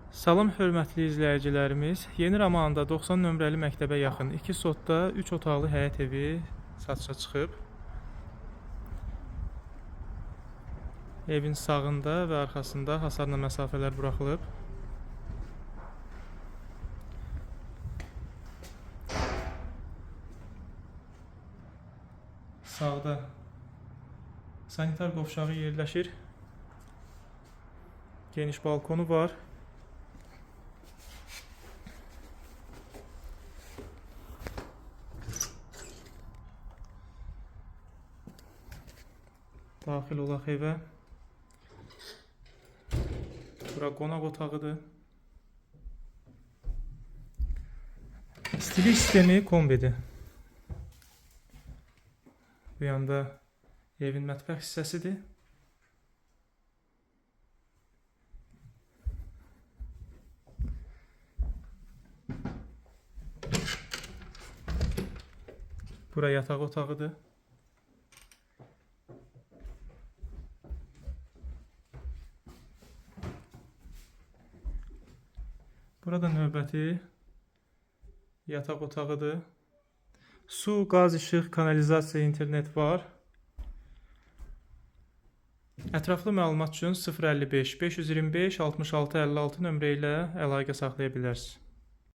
Salam hörmətli izləyicilərimiz. Yeni Ramanda 90 nömrəli məktəbə yaxın 2 sotda 3 otaqlı həyət evi satışa çıxıb. Evin sağında və arxasında hasarla məsafələr buraxılıb. Sağda sanitar qovşağı yerləşir. Geniş balkonu var. Daxil olaq evə. Bura qonaq otağıdır. Stili sistemi kombidir. Bu yanda evin mətbəx hissəsidir. Bura yataq otağıdır. Burada növbəti yataq otağıdır. Su, qaz, işıq, kanalizasiya, internet var. Ətraflı məlumat üçün 055 525 66 56 nömrə ilə əlaqə saxlaya bilərsiniz.